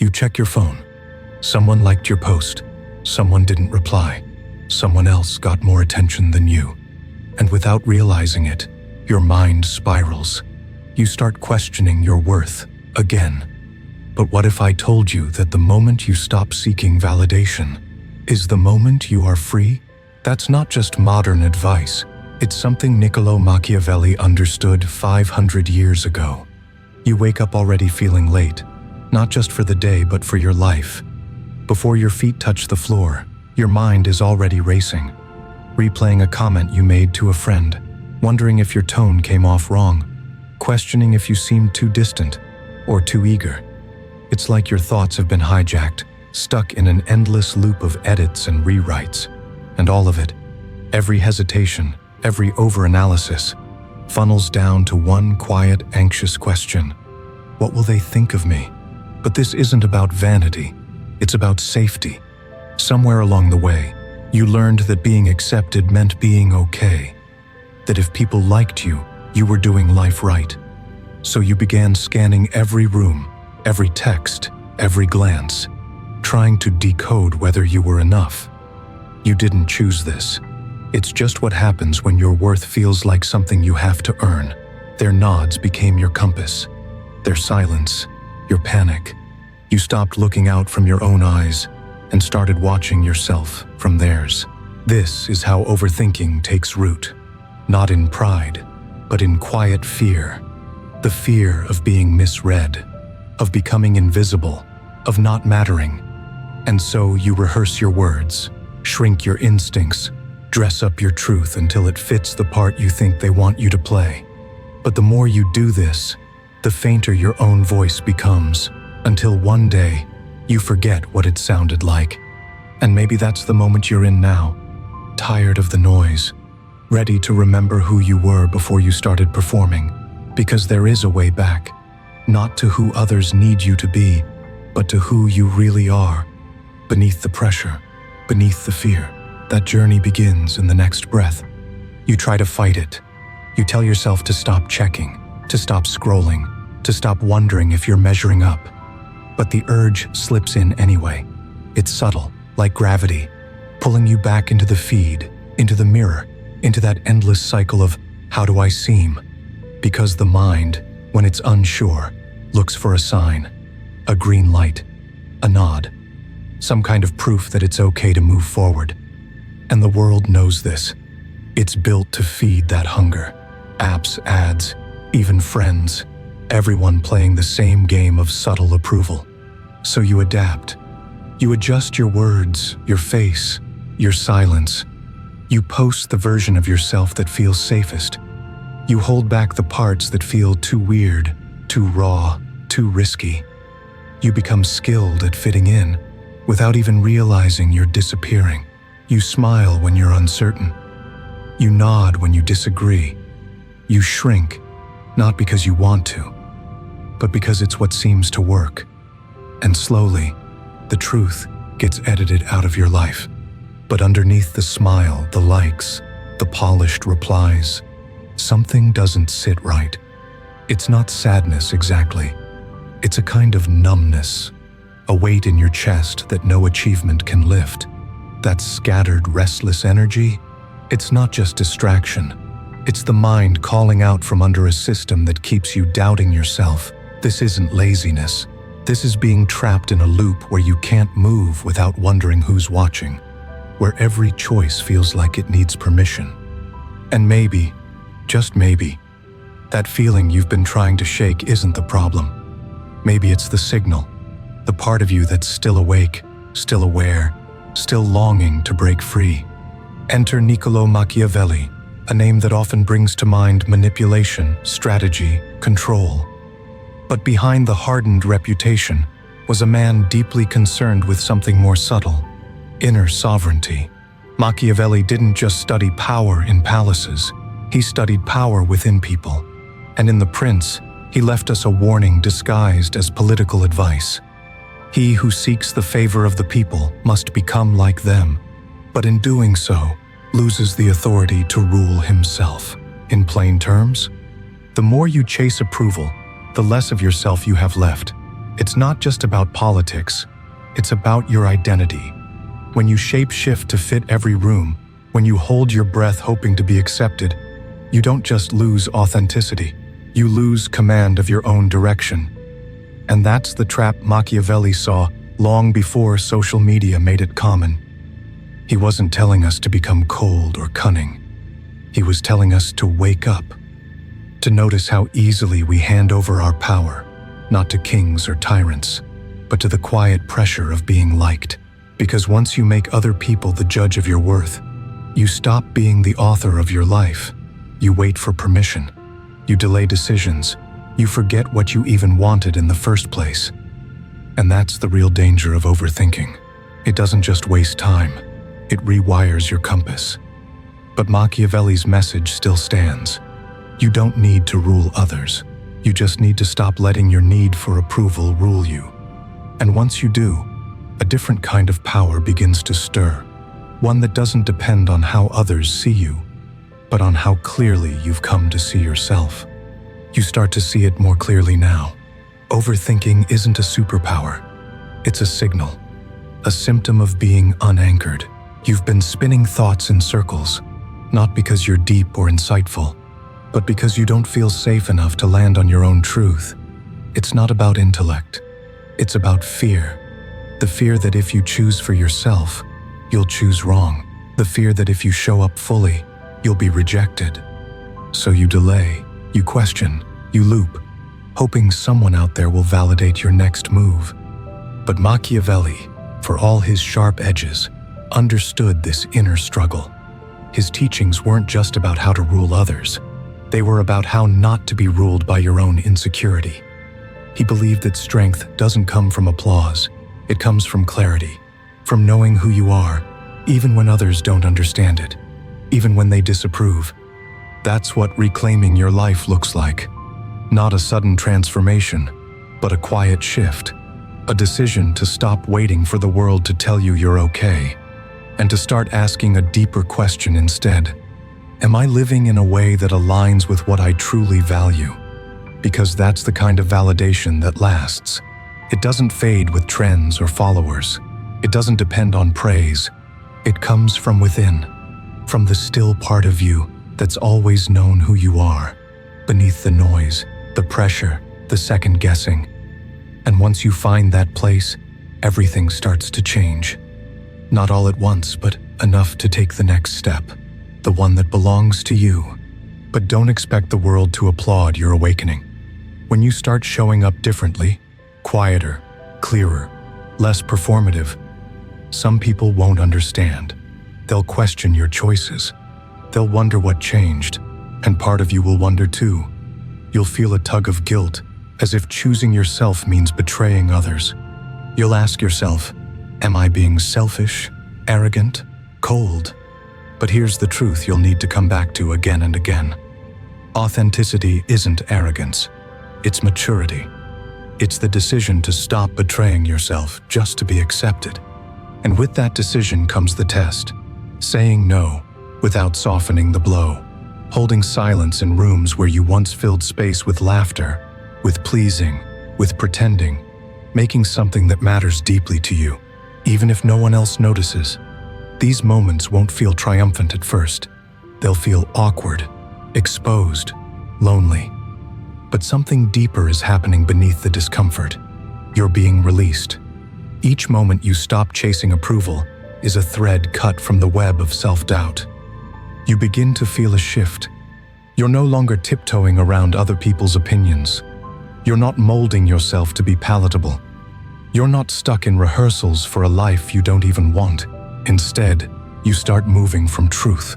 You check your phone. Someone liked your post. Someone didn't reply. Someone else got more attention than you. And without realizing it, your mind spirals. You start questioning your worth again. But what if I told you that the moment you stop seeking validation is the moment you are free? That's not just modern advice. It's something Niccolo Machiavelli understood 500 years ago. You wake up already feeling late, not just for the day but for your life. Before your feet touch the floor, your mind is already racing, replaying a comment you made to a friend, wondering if your tone came off wrong, questioning if you seemed too distant or too eager. It's like your thoughts have been hijacked, stuck in an endless loop of edits and rewrites. And all of it, every hesitation, every overanalysis, funnels down to one quiet, anxious question. What will they think of me? But this isn't about vanity. It's about safety. Somewhere along the way, you learned that being accepted meant being okay. That if people liked you, you were doing life right. So you began scanning every room, every text, every glance, trying to decode whether you were enough. You didn't choose this. It's just what happens when your worth feels like something you have to earn. Their nods became your compass. Their silence, your panic. You stopped looking out from your own eyes and started watching yourself from theirs. This is how overthinking takes root. Not in pride, but in quiet fear. The fear of being misread, of becoming invisible, of not mattering. And so you rehearse your words, shrink your instincts, dress up your truth until it fits the part you think they want you to play. But the more you do this, the fainter your own voice becomes, until one day, you forget what it sounded like. And maybe that's the moment you're in now, tired of the noise, ready to remember who you were before you started performing. Because there is a way back, not to who others need you to be, but to who you really are. Beneath the pressure, beneath the fear, that journey begins in the next breath. You try to fight it. You tell yourself to stop checking, to stop scrolling, to stop wondering if you're measuring up. But the urge slips in anyway. It's subtle, like gravity, pulling you back into the feed, into the mirror, into that endless cycle of, how do I seem? Because the mind, when it's unsure, looks for a sign, a green light, a nod, some kind of proof that it's okay to move forward. And the world knows this. It's built to feed that hunger. Apps, ads, even friends, everyone playing the same game of subtle approval. So you adapt. You adjust your words, your face, your silence. You post the version of yourself that feels safest. You hold back the parts that feel too weird, too raw, too risky. You become skilled at fitting in, without even realizing you're disappearing. You smile when you're uncertain. You nod when you disagree. You shrink, not because you want to, but because it's what seems to work. And slowly, the truth gets edited out of your life. But underneath the smile, the likes, the polished replies, something doesn't sit right. It's not sadness exactly. It's a kind of numbness, a weight in your chest that no achievement can lift. That scattered, restless energy, it's not just distraction. It's the mind calling out from under a system that keeps you doubting yourself. This isn't laziness. This is being trapped in a loop where you can't move without wondering who's watching, where every choice feels like it needs permission. And maybe, just maybe, that feeling you've been trying to shake isn't the problem. Maybe it's the signal, the part of you that's still awake, still aware, still longing to break free. Enter Niccolo Machiavelli, a name that often brings to mind manipulation, strategy, control. But behind the hardened reputation was a man deeply concerned with something more subtle, inner sovereignty. Machiavelli didn't just study power in palaces, he studied power within people. And in The Prince, he left us a warning disguised as political advice. He who seeks the favor of the people must become like them, but in doing so, loses the authority to rule himself. In plain terms, the more you chase approval, the less of yourself you have left. It's not just about politics, it's about your identity. When you shape-shift to fit every room, when you hold your breath hoping to be accepted, you don't just lose authenticity, you lose command of your own direction. And that's the trap Machiavelli saw long before social media made it common. He wasn't telling us to become cold or cunning. He was telling us to wake up, to notice how easily we hand over our power, not to kings or tyrants, but to the quiet pressure of being liked. Because once you make other people the judge of your worth, you stop being the author of your life. You wait for permission. You delay decisions. You forget what you even wanted in the first place. And that's the real danger of overthinking. It doesn't just waste time, it rewires your compass. But Machiavelli's message still stands. You don't need to rule others. You just need to stop letting your need for approval rule you. And once you do, a different kind of power begins to stir. One that doesn't depend on how others see you, but on how clearly you've come to see yourself. You start to see it more clearly now. Overthinking isn't a superpower. It's a signal, a symptom of being unanchored. You've been spinning thoughts in circles, not because you're deep or insightful, but because you don't feel safe enough to land on your own truth. It's not about intellect. It's about fear. The fear that if you choose for yourself, you'll choose wrong. The fear that if you show up fully, you'll be rejected. So you delay, you question, you loop, hoping someone out there will validate your next move. But Machiavelli, for all his sharp edges, understood this inner struggle. His teachings weren't just about how to rule others. They were about how not to be ruled by your own insecurity. He believed that strength doesn't come from applause. It comes from clarity, from knowing who you are, even when others don't understand it, even when they disapprove. That's what reclaiming your life looks like. Not a sudden transformation, but a quiet shift. A decision to stop waiting for the world to tell you you're okay, and to start asking a deeper question instead. Am I living in a way that aligns with what I truly value? Because that's the kind of validation that lasts. It doesn't fade with trends or followers. It doesn't depend on praise. It comes from within, from the still part of you that's always known who you are, beneath the noise, the pressure, the second guessing. And once you find that place, everything starts to change. Not all at once, but enough to take the next step, the one that belongs to you. But don't expect the world to applaud your awakening. When you start showing up differently, quieter, clearer, less performative, some people won't understand. They'll question your choices. They'll wonder what changed, and part of you will wonder too. You'll feel a tug of guilt, as if choosing yourself means betraying others. You'll ask yourself, am I being selfish, arrogant, cold? But here's the truth you'll need to come back to again and again. Authenticity isn't arrogance. It's maturity. It's the decision to stop betraying yourself just to be accepted. And with that decision comes the test. Saying no without softening the blow. Holding silence in rooms where you once filled space with laughter, with pleasing, with pretending. Making something that matters deeply to you, even if no one else notices. These moments won't feel triumphant at first. They'll feel awkward, exposed, lonely. But something deeper is happening beneath the discomfort. You're being released. Each moment you stop chasing approval is a thread cut from the web of self-doubt. You begin to feel a shift. You're no longer tiptoeing around other people's opinions. You're not molding yourself to be palatable. You're not stuck in rehearsals for a life you don't even want. Instead, you start moving from truth,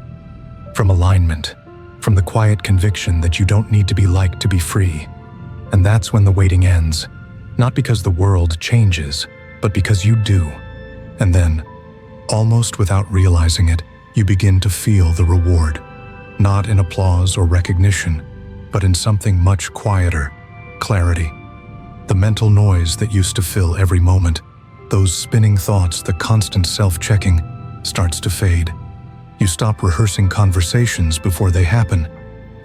from alignment, from the quiet conviction that you don't need to be liked to be free. And that's when the waiting ends, not because the world changes, but because you do. And then, almost without realizing it, you begin to feel the reward, not in applause or recognition, but in something much quieter, clarity. The mental noise that used to fill every moment, those spinning thoughts, the constant self-checking, starts to fade. You stop rehearsing conversations before they happen.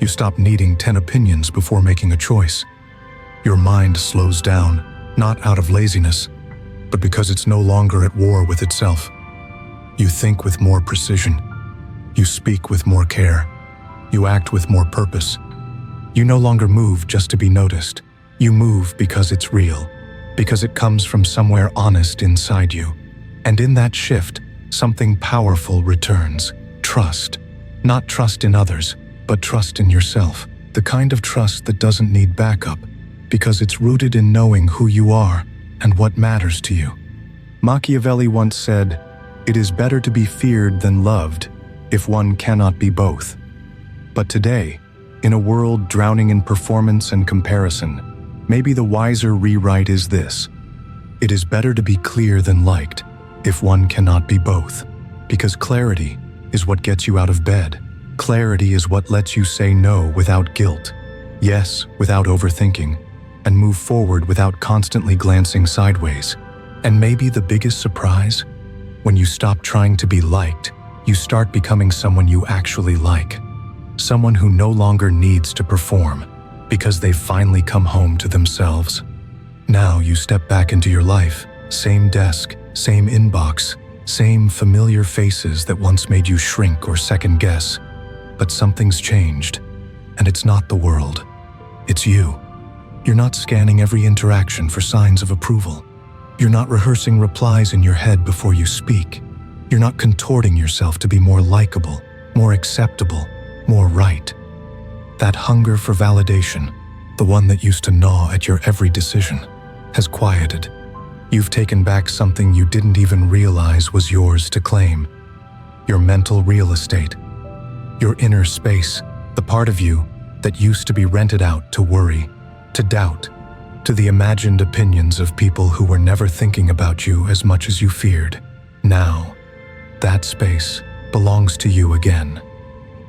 You stop needing 10 opinions before making a choice. Your mind slows down, not out of laziness, but because it's no longer at war with itself. You think with more precision. You speak with more care. You act with more purpose. You no longer move just to be noticed. You move because it's real, because it comes from somewhere honest inside you. And in that shift, something powerful returns. Trust. Not trust in others, but trust in yourself. The kind of trust that doesn't need backup, because it's rooted in knowing who you are and what matters to you. Machiavelli once said, "It is better to be feared than loved, if one cannot be both." But today, in a world drowning in performance and comparison, maybe the wiser rewrite is this: it is better to be clear than liked, if one cannot be both. Because clarity is what gets you out of bed. Clarity is what lets you say no without guilt, yes without overthinking, and move forward without constantly glancing sideways. And maybe the biggest surprise? When you stop trying to be liked, you start becoming someone you actually like. Someone who no longer needs to perform, because they've finally come home to themselves. Now you step back into your life, same desk, same inbox, same familiar faces that once made you shrink or second guess. But something's changed, and it's not the world. It's you. You're not scanning every interaction for signs of approval. You're not rehearsing replies in your head before you speak. You're not contorting yourself to be more likable, more acceptable, more right. That hunger for validation, the one that used to gnaw at your every decision, has quieted. You've taken back something you didn't even realize was yours to claim. Your mental real estate. Your inner space, the part of you that used to be rented out to worry, to doubt, to the imagined opinions of people who were never thinking about you as much as you feared. Now, that space belongs to you again.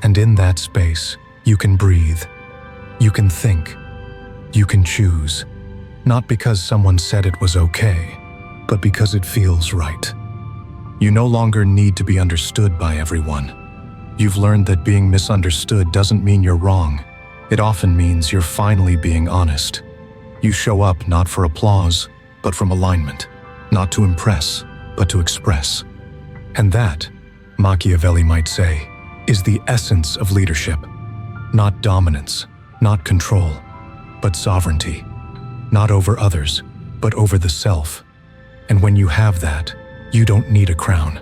And in that space, you can breathe. You can think. You can choose. Not because someone said it was okay, but because it feels right. You no longer need to be understood by everyone. You've learned that being misunderstood doesn't mean you're wrong. It often means you're finally being honest. You show up not for applause, but from alignment. Not to impress, but to express. And that, Machiavelli might say, is the essence of leadership. Not dominance, not control, but sovereignty. Not over others, but over the self. And when you have that, you don't need a crown.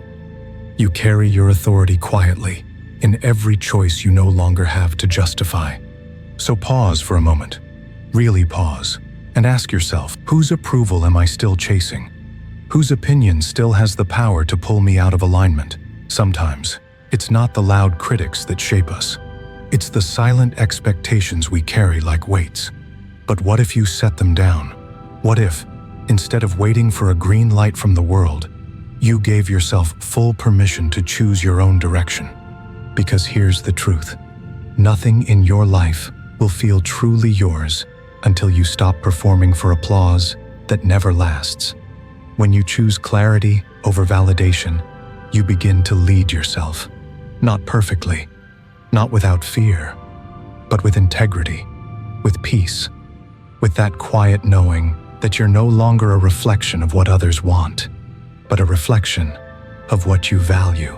You carry your authority quietly, in every choice you no longer have to justify. So pause for a moment. Really pause. And ask yourself, whose approval am I still chasing? Whose opinion still has the power to pull me out of alignment? Sometimes, it's not the loud critics that shape us. It's the silent expectations we carry like weights. But what if you set them down? What if, instead of waiting for a green light from the world, you gave yourself full permission to choose your own direction? Because here's the truth. Nothing in your life will feel truly yours until you stop performing for applause that never lasts. When you choose clarity over validation, you begin to lead yourself. Not perfectly, not without fear, but with integrity, with peace, with that quiet knowing that you're no longer a reflection of what others want, but a reflection of what you value.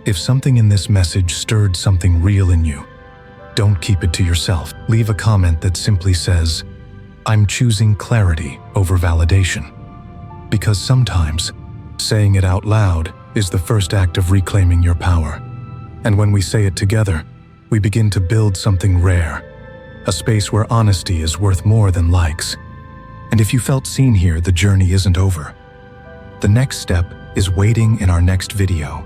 If something in this message stirred something real in you, don't keep it to yourself. Leave a comment that simply says, "I'm choosing clarity over validation." Because sometimes, saying it out loud is the first act of reclaiming your power. And when we say it together, we begin to build something rare, a space where honesty is worth more than likes. And if you felt seen here, the journey isn't over. The next step is waiting in our next video.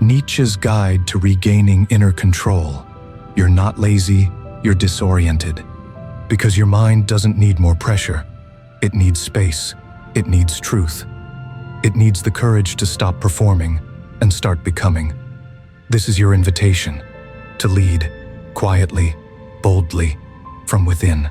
Nietzsche's Guide to Regaining Inner Control. You're not lazy, you're disoriented. Because your mind doesn't need more pressure. It needs space. It needs truth. It needs the courage to stop performing and start becoming. This is your invitation to lead quietly, boldly, from within.